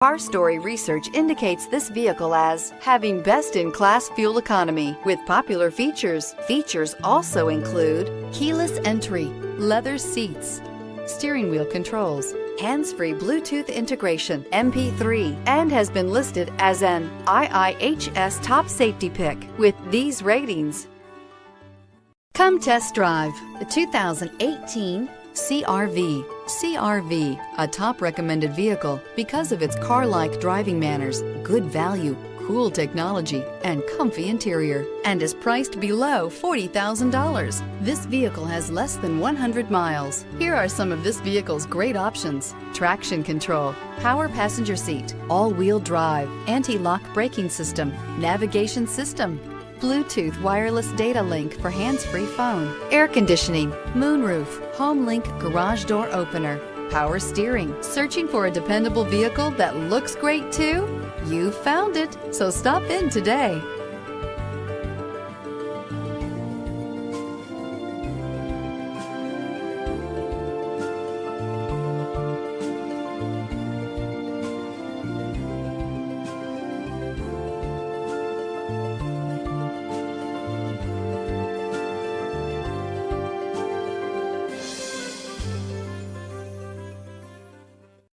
Car Story research indicates this vehicle as having best-in-class fuel economy with popular features. Features also include keyless entry, leather seats, steering wheel controls, hands-free Bluetooth integration, MP3, and has been listed as an IIHS top safety pick with these ratings. Come test drive the 2018 CR-V. CR-V, a top recommended vehicle because of its car-like driving manners, good value, cool technology, and comfy interior, and is priced below $40,000. This vehicle has less than 100 miles. Here are some of this vehicle's great options: traction control, power passenger seat, all-wheel drive, anti-lock braking system, navigation system, Bluetooth wireless data link for hands-free phone, air conditioning, moonroof, home link garage door opener, power steering. Searching for a dependable vehicle that looks great too? You found it, so stop in today.